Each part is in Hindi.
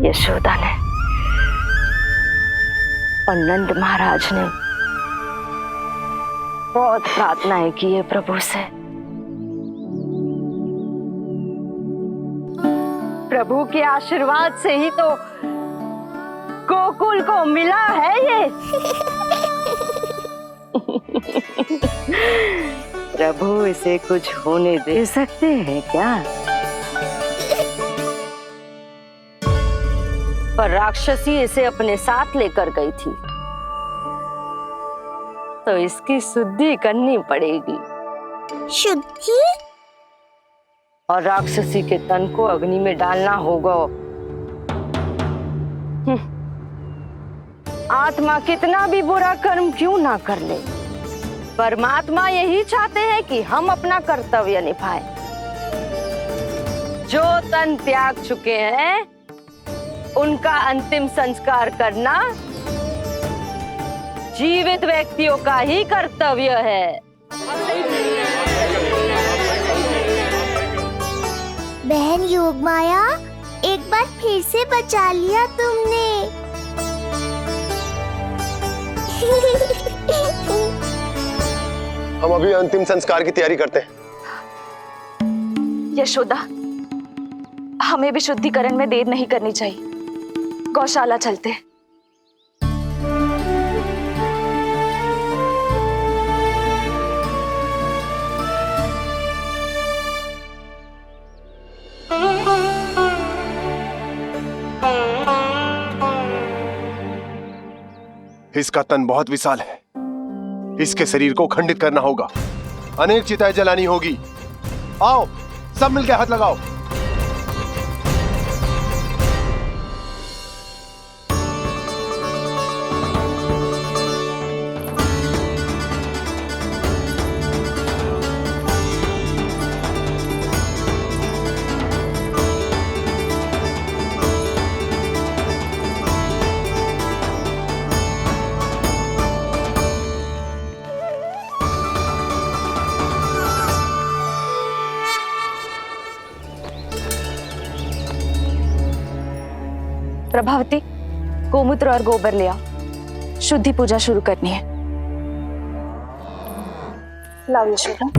यशोदा ने और नंद महाराज ने बहुत प्रार्थनाएं की है प्रभु से। प्रभु के आशीर्वाद से ही तो गोकुल को मिला है ये। प्रभु इसे कुछ होने दे सकते हैं क्या? पर राक्षसी इसे अपने साथ लेकर गई थी, तो इसकी शुद्धि करनी पड़ेगी। शुद्धि? और राक्षसी के तन को अग्नि में डालना होगा। आत्मा कितना भी बुरा कर्म क्यों ना कर ले, परमात्मा यही चाहते हैं कि हम अपना कर्तव्य निभाएं। जो तन त्याग चुके हैं उनका अंतिम संस्कार करना जीवित व्यक्तियों का ही कर्तव्य है। बहन योगमाया, एक बार फिर से बचा लिया तुमने। हम अभी अंतिम संस्कार की तैयारी करते हैं। यशोदा, हमें भी शुद्धिकरण में देर नहीं करनी चाहिए। गौशाला चलते हैं। इसका तन बहुत विशाल है, इसके शरीर को खंडित करना होगा, अनेक चिताएं जलानी होगी। आओ सब मिलकर हाथ लगाओ। प्रभावती, गोमूत्र और गोबर ले आओ। शुद्धि पूजा शुरू करनी है। लाओ यशोदा।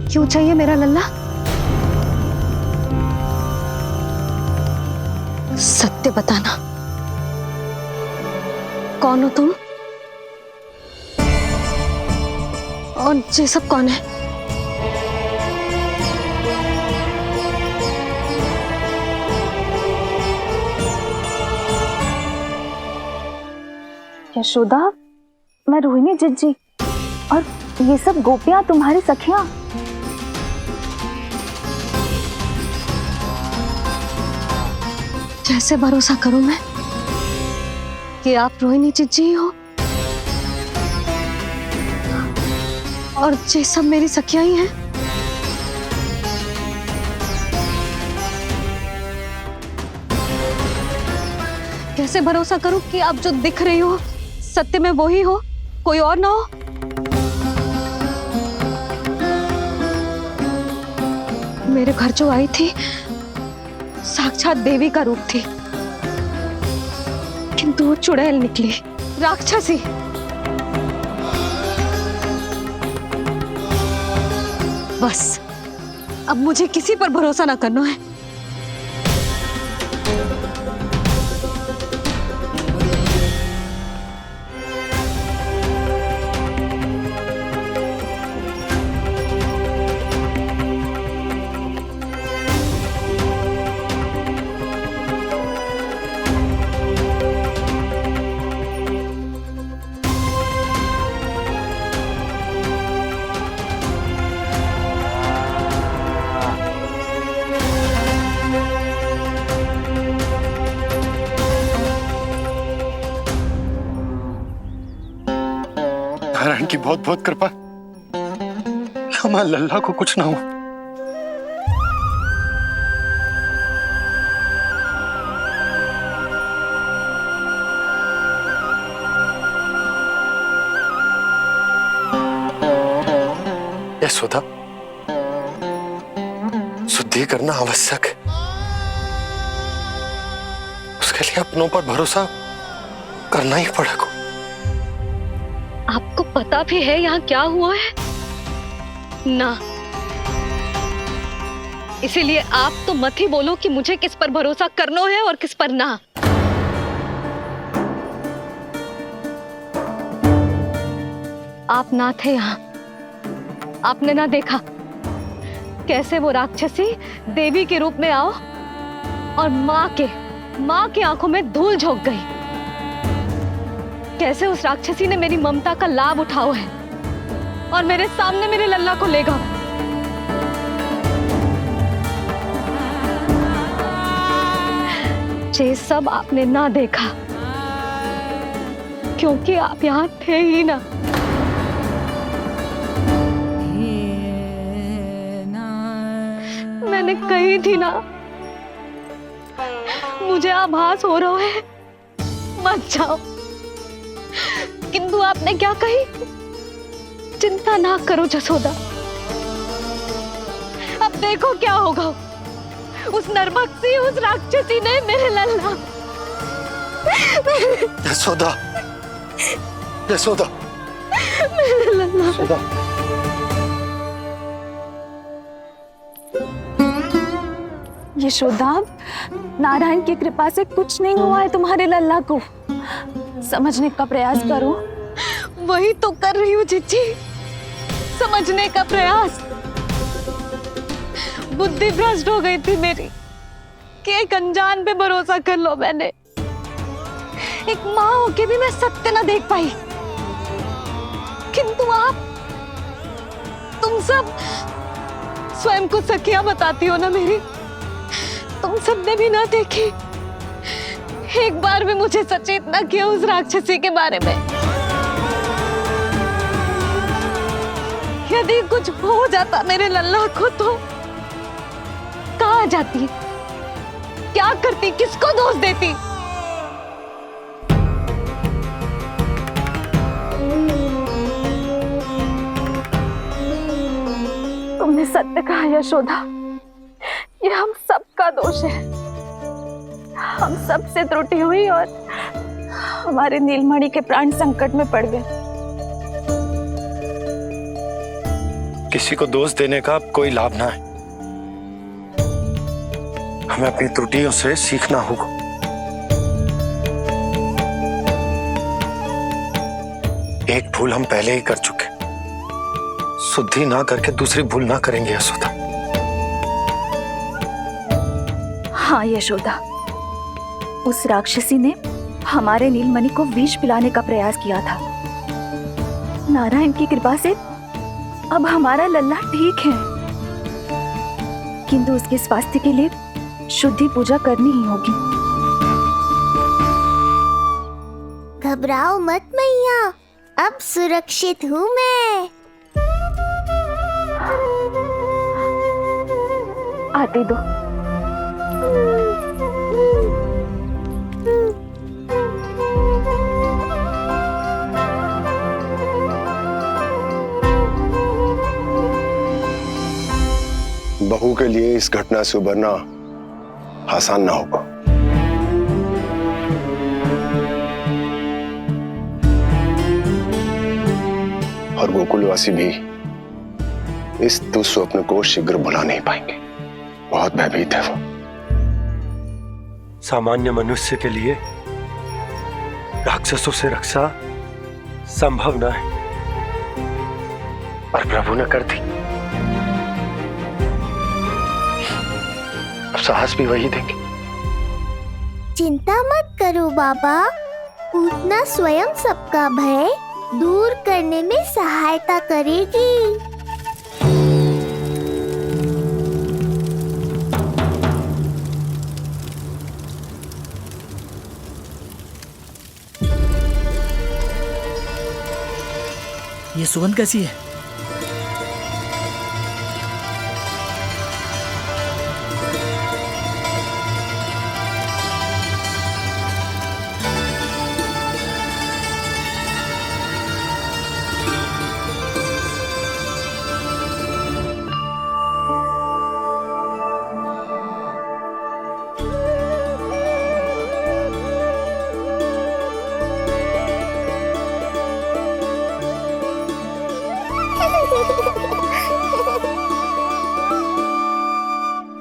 क्यों चाहिए मेरा लल्ला? सत्य बताना, कौन हो तुम और ये सब कौन है? यशोदा, मैं रोहिणी जिज्जी और ये सब गोपियां तुम्हारी सखियां। कैसे भरोसा करूं मैं कि आप रोहिणी जिज्जी ही हो और ये सब मेरी सखियां ही हैं। कैसे भरोसा करूं कि आप जो दिख रही हो सत्य में वो ही हो, कोई और ना हो? मेरे घर जो आई थी साक्षात देवी का रूप थी, किंतु वो चुड़ैल निकली, राक्षसी। बस अब मुझे किसी पर भरोसा ना करना है। नारायण की बहुत बहुत कृपा, हमारे लल्ला को कुछ ना हो। यशोदा, शुद्धि करना आवश्यक है। उसके लिए अपनों पर भरोसा करना ही पड़ेगा। आपको पता भी है यहाँ क्या हुआ है ना, इसीलिए आप तो मत ही बोलो कि मुझे किस पर भरोसा करना है और किस पर ना। आप ना थे यहाँ, आपने ना देखा कैसे वो राक्षसी देवी के रूप में आओ और माँ के आंखों में धूल झोंक गई। कैसे उस राक्षसी ने मेरी ममता का लाभ उठाओ है और मेरे सामने मेरे लल्ला को ले गया। ये सब आपने ना देखा क्योंकि आप यहाँ थे ही ना। मैंने कही थी ना, मुझे आभास हो रहा है, मत जाओ। किंतु आपने क्या कही? चिंता ना करो जसोदा, अब देखो क्या होगा। उस नरभक्षी, उस राक्षसी ने मेरे लल्ला। यशोदा, यशोदा, मेरे लल्ला। यशोदा। यशोदा, नारायण की कृपा से कुछ नहीं हुआ है तुम्हारे लल्ला को। समझने का प्रयास करो। वही तो कर रही हूँ जीजी, समझने का प्रयास। बुद्धि भ्रष्ट हो गई थी मेरी कि एक अनजान पे भरोसा कर लो मैंने। एक माँ होके भी मैं सत्य ना देख पाई। किंतु आप, तुम सब स्वयं को सखिया बताती हो ना मेरी, तुम सबने भी ना देखी, एक बार भी मुझे सचेत ना किया उस राक्षसी के बारे में। यदि कुछ हो जाता मेरे लल्ला को तो कहाँ जाती, क्या करती, किसको दोष देती? तुमने सत्य कहा यशोदा, ये हम सबका दोष है। हम सब से त्रुटि हुई और हमारे नीलमणि के प्राण संकट में पड़ गए। किसी को दोष देने का कोई लाभ ना है। हमें अपनी त्रुटियों से सीखना होगा। एक भूल हम पहले ही कर चुके, शुद्धि ना करके दूसरी भूल ना करेंगे यशोदा। हाँ यशोदा, उस राक्षसी ने हमारे नीलमणि को विष पिलाने का प्रयास किया था। नारायण की कृपा से अब हमारा लल्ला ठीक है, किंतु उसके स्वास्थ्य के लिए शुद्धि पूजा करनी ही होगी। घबराओ मत मैया, अब सुरक्षित हूँ मैं। आते दो। बहू के लिए इस घटना से उबरना आसान ना होगा। और गोकुलवासी भी इस दुस्वप्न को शीघ्र भुला नहीं पाएंगे। बहुत भयभीत है वो। सामान्य मनुष्य के लिए राक्षसों से रक्षा संभव न है, पर प्रभु ने कर दी। अब साहस भी वही देंगे। चिंता मत करो बाबा, पूतना स्वयं सबका भय दूर करने में सहायता करेगी। ये सुगंध कैसी है?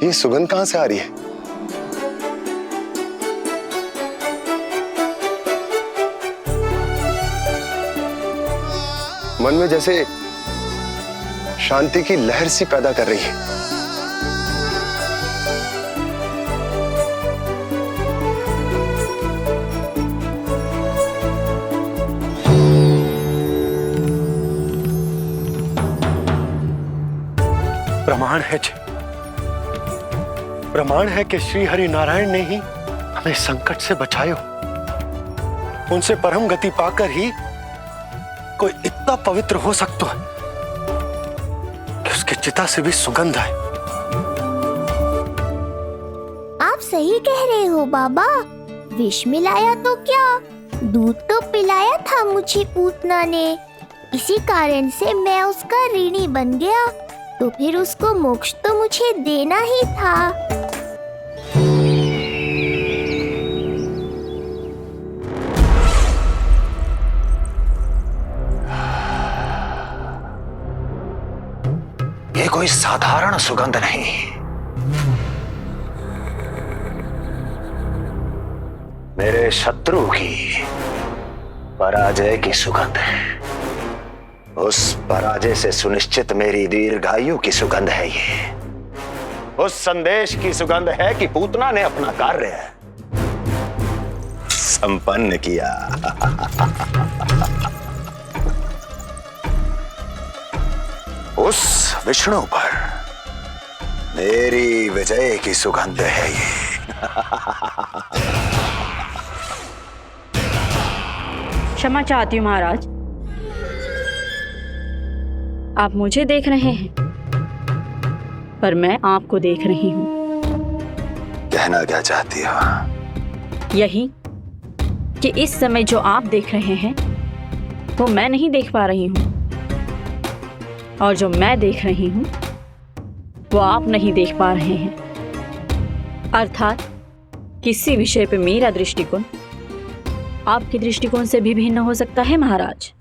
ये सुगंध कहां से आ रही है? मन में जैसे शांति की लहर सी पैदा कर रही है। प्रमाण है कि श्री हरि नारायण ने ही हमें संकट से बचायो। उनसे परम गति पाकर ही कोई इतना पवित्र हो सकता है कि उसकी चिता से भी सुगंध है। आप सही कह रहे हो बाबा। विष मिलाया तो क्या, दूध तो पिलाया था मुझे पूतना ने। इसी कारण से मैं उसका ऋणी बन गया, तो फिर उसको मोक्ष तो मुझे देना ही था। ये कोई साधारण सुगंध नहीं, मेरे शत्रु की पराजय की सुगंध है। उस पराजय से सुनिश्चित मेरी दीर्घायु की सुगंध है ये। उस संदेश की सुगंध है कि पूतना ने अपना कार्य संपन्न किया। उस विष्णु पर मेरी विजय की सुगंध है ये। क्षमा चाहती हूँ महाराज, आप मुझे देख रहे हैं पर मैं आपको देख रही हूँ। कहना क्या चाहती हो? यही कि इस समय जो आप देख रहे हैं वो मैं नहीं देख पा रही हूँ, और जो मैं देख रही हूँ वो आप नहीं देख पा रहे हैं। अर्थात किसी विषय पे मेरा दृष्टिकोण आपके दृष्टिकोण से भी भिन्न हो सकता है महाराज।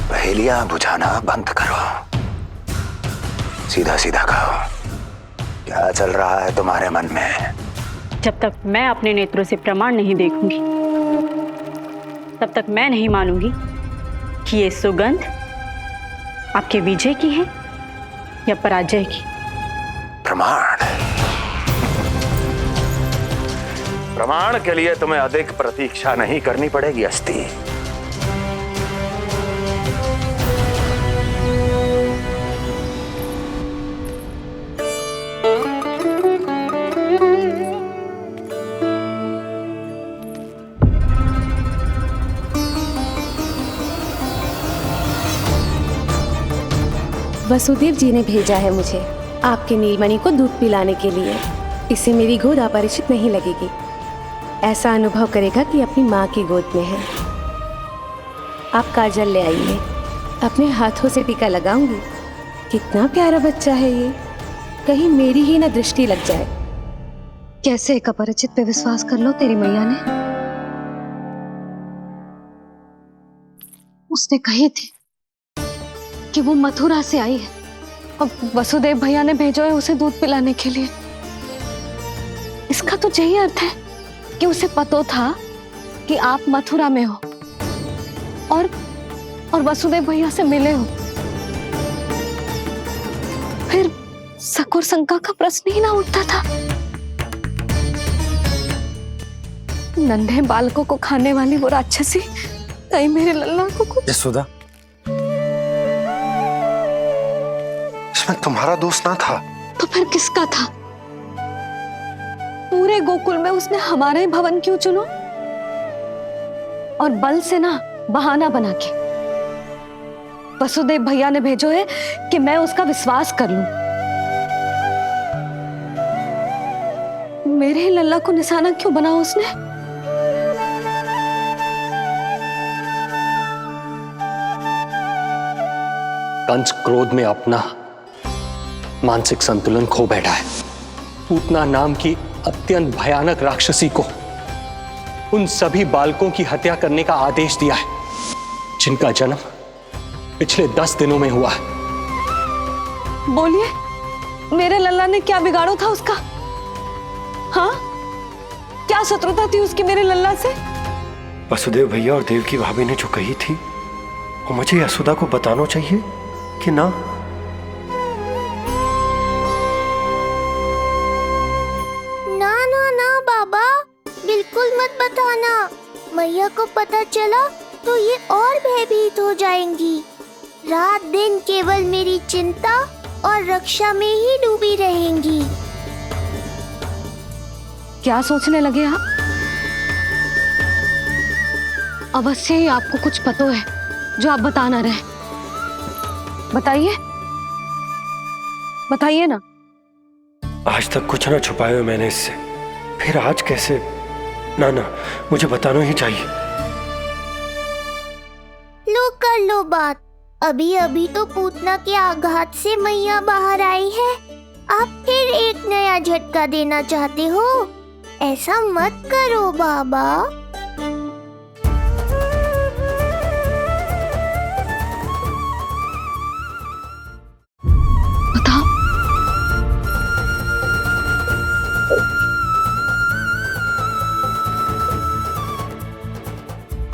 पहेलियां बुझाना बंद करो, सीधा सीधा कहो, क्या चल रहा है तुम्हारे मन में? जब तक मैं अपने नेत्रों से प्रमाण नहीं देखूंगी तब तक मैं नहीं मानूंगी कि ये सुगंध आपके विजय की है या पराजय की। प्रमाण के लिए तुम्हें अधिक प्रतीक्षा नहीं करनी पड़ेगी अस्ति। वसुदेव जी ने भेजा है मुझे आपके नीलमणि को दूध पिलाने के लिए। इससे मेरी गोद अपरिचित नहीं लगेगी, ऐसा अनुभव करेगा कि अपनी माँ की गोद में है। आप काजल ले आइए, अपने हाथों से टीका लगाऊंगी। कितना प्यारा बच्चा है ये, कहीं मेरी ही ना दृष्टि लग जाए। कैसे एक अपरिचित पे विश्वास कर लो तेरी मैया ने? उसने कही थी कि वो मथुरा से आई है और वसुदेव भैया ने भेजा है उसे दूध पिलाने के लिए। इसका तो यही अर्थ है कि उसे पता था कि आप मथुरा में हो और वसुदेव भैया से मिले हो। फिर शक और शंका का प्रश्न ही ना उठता था। नन्हे बालकों को खाने वाली वो राक्षसी कहीं मेरे लल्ला को कुछ। यशोदा, इसमें तुम्हारा दोष ना था। तो फिर किसका था? पूरे गोकुल में उसने हमारा ही भवन क्यों चुनो? और बल से ना बहाना बना के वसुदेव भैया ने भेजो है कि मैं उसका विश्वास कर लूं। मेरे ही लल्ला को निशाना क्यों बनाया उसने? कंस क्रोध में अपना मानसिक संतुलन खो बैठा है। पूतना नाम की अत्यंत भयानक राक्षसी को उन सभी बालकों की हत्या करने का आदेश दिया है जिनका जन्म पिछले 10 दिनों में हुआ है। बोलिए, मेरे लल्ला ने क्या बिगाड़ो था उसका? हाँ, क्या शत्रुता थी उसकी मेरे लल्ला से? वसुदेव भैया और देवकी भाभी ने जो कही थी वो मुझे यशोदा को बताना चाहिए कि ना? ना ना ना बाबा, बिल्कुल मत बताना। मैया को पता चला तो ये और भयभीत हो जाएंगी। रात दिन केवल मेरी चिंता और रक्षा में ही डूबी रहेंगी। क्या सोचने लगे आप? अवश्य ही आपको कुछ पता है जो आप बता ना रहे। बताइए, बताइए ना। आज तक कुछ ना छुपाया मैंने इससे, फिर आज कैसे? ना ना, मुझे बताना ही चाहिए। लो कर लो बात। अभी अभी तो पूतना के आघात से मैया बाहर आई है, आप फिर एक नया झटका देना चाहते हो? ऐसा मत करो बाबा। बता।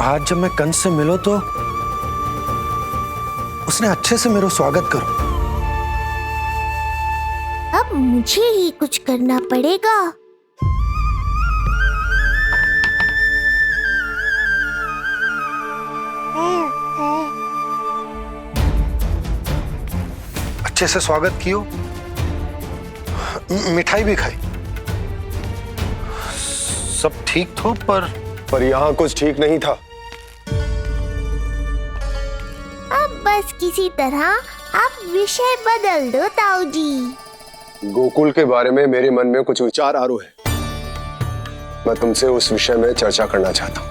आज जब मैं कंस से मिलो तो उसने अच्छे से मेरा स्वागत करो। अब मुझे ही कुछ करना पड़ेगा। अच्छे से स्वागत कियो, मिठाई भी खाई, सब ठीक तो, पर यहाँ कुछ ठीक नहीं था। अब बस किसी तरह आप विषय बदल दो ताऊ जी। गोकुल के बारे में मेरे मन में कुछ विचार आ रहे हैं। मैं तुमसे उस विषय में चर्चा करना चाहता हूँ।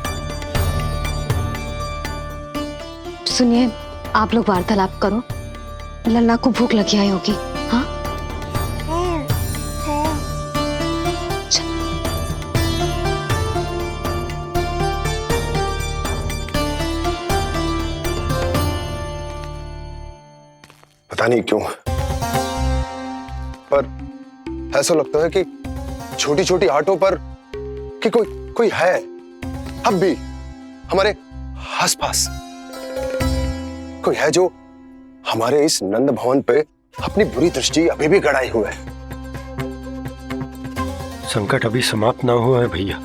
सुनिए, आप लोग वार्तालाप करो। लल्ला को भूख लगी आई होगी। हाँ, पता नहीं क्यों, पर ऐसा लगता है कि छोटी छोटी आटों पर कि कोई है अब भी हमारे आसपास। कोई है जो हमारे इस नंद भवन पे अपनी बुरी दृष्टि अभी भी गड़ाए हुए है। संकट अभी समाप्त ना हुआ है भैया।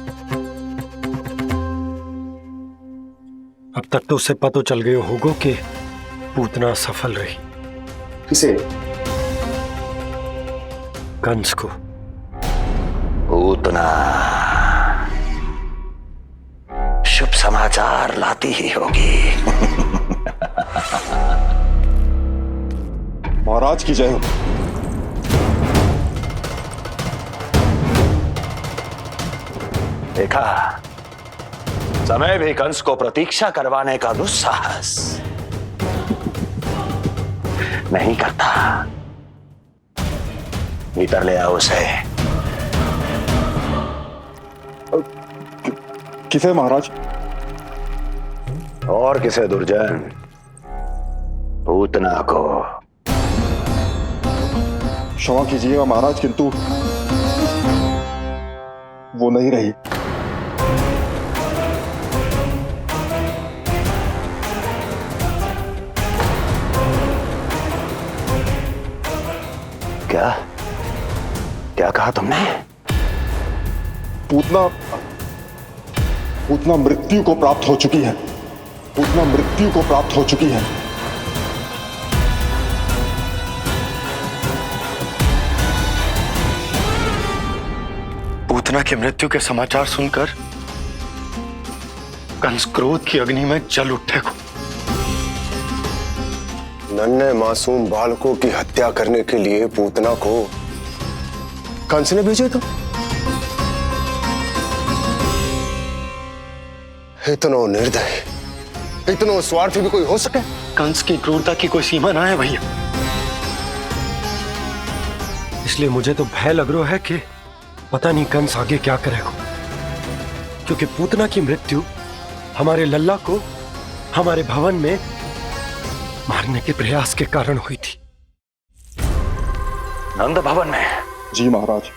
अब तक तो उसे पता चल गया होगा कि पूतना सफल रही। किसे? कंस को। पूतना शुभ समाचार लाती ही होगी। महाराज की जय हो। देखा, समय भी कंस को प्रतीक्षा करवाने का दुस्साहस नहीं करता। भीतर ले आओ उसे। किसे महाराज? और किसे दुर्जन? पूतना को। क्षमा कीजिएगा महाराज, किंतु वो नहीं रही। क्या क्या कहा तुमने? पूतना मृत्यु को प्राप्त हो चुकी है। पूतना मृत्यु को प्राप्त हो चुकी है। पूतना की मृत्यु के समाचार सुनकर कंस क्रोध की अग्नि में जल उठे को। नन्हे मासूम बालकों की हत्या करने के लिए पूतना को कंस ने भेजे तो इतना निर्दय, इतना स्वार्थी भी कोई हो सके? कंस की क्रूरता की कोई सीमा ना है भैया। इसलिए मुझे तो भय लग रहा है कि पता नहीं कंस आगे क्या करेगा, क्योंकि पूतना की मृत्यु हमारे लल्ला को हमारे भवन में मारने के प्रयास के कारण हुई थी। नंद भवन में? जी महाराज,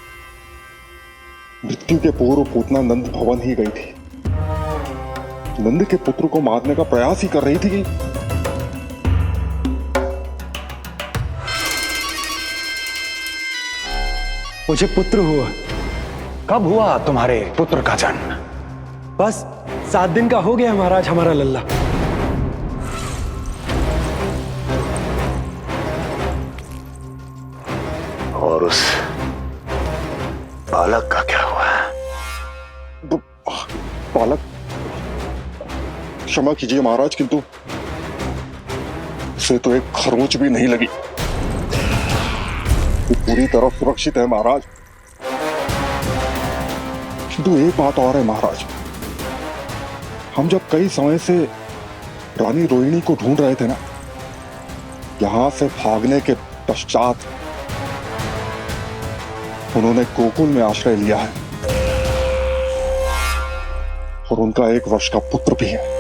मृत्यु के पूर्व पूतना नंद भवन ही गई थी। नंद के पुत्र को मारने का प्रयास ही कर रही थी। मुझे पुत्र हुआ। कब हुआ तुम्हारे पुत्र का जन्म? बस 7 दिन का हो गया महाराज हमारा लल्ला। और उस बालक का क्या हुआ? बालक, क्षमा कीजिए महाराज, किंतु उसे तो एक खरोंच भी नहीं लगी। वो पूरी तरह सुरक्षित है महाराज। किंतु एक बात और है महाराज, हम जब कई समय से रानी रोहिणी को ढूंढ रहे थे ना, यहां से भागने के पश्चात उन्होंने गोकुल में आश्रय लिया है और उनका 1 वर्ष का पुत्र भी है।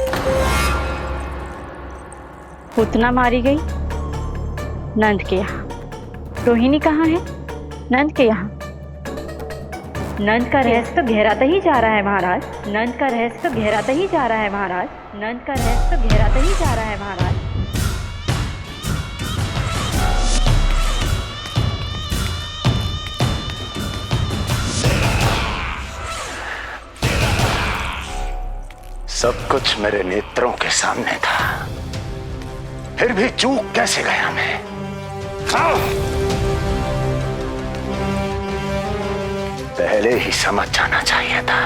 पूतना मारी गई नंद के यहाँ। रोहिणी कहाँ है? नंद के यहाँ। नंद का रहस्य तो गहराता ही जा रहा है महाराज। नंद का रहस्य तो गहराता ही जा रहा है महाराज। नंद का रहस्य तो गहराता ही जा रहा है महाराज। सब कुछ मेरे नेत्रों के सामने था, फिर भी चूक कैसे गया मैं? पहले ही समझ जाना चाहिए था।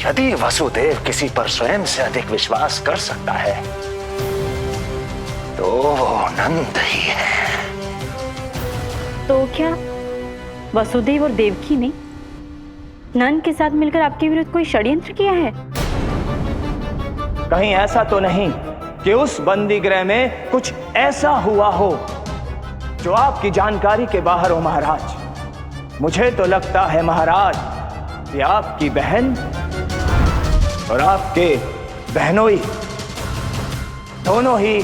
यदि वसुदेव किसी पर स्वयं से अधिक विश्वास कर सकता है तो वो नंद ही है। तो क्या वसुदेव और देवकी ने नंद के साथ मिलकर आपके विरुद्ध कोई षड्यंत्र किया है? कहीं ऐसा तो नहीं कि उस बंदी गृह में कुछ ऐसा हुआ हो जो आपकी जानकारी के बाहर हो महाराज। मुझे तो लगता है महाराज कि आपकी बहन और आपके बहनोई दोनों ही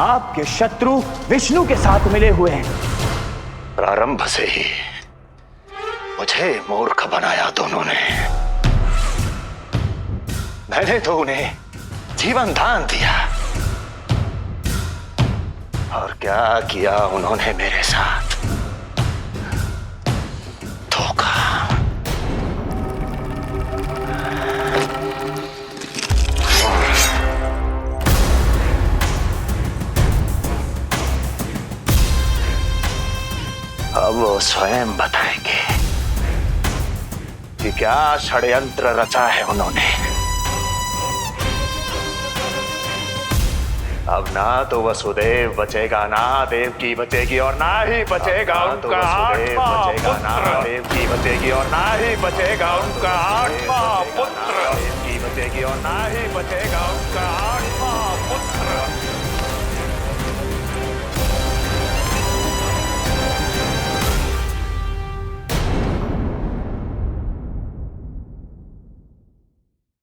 आपके शत्रु विष्णु के साथ मिले हुए हैं। प्रारंभ से ही मुझे मूर्ख बनाया दोनों ने। मैंने तो उन्हें जीवन दान दिया, और क्या किया उन्होंने मेरे साथ? धोखा। अब वो स्वयं बताएंगे कि क्या षड्यंत्र रचा है उन्होंने। अब ना तो वसुदेव बचेगा, ना देवकी बचेगी, और ना ही बचेगा उनका आठवां पुत्र। देवकी बचेगी और ना ही बचेगा उनका आठवां पुत्र। देवकी बचेगी और ना ही बचेगा उनका आठवां पुत्र।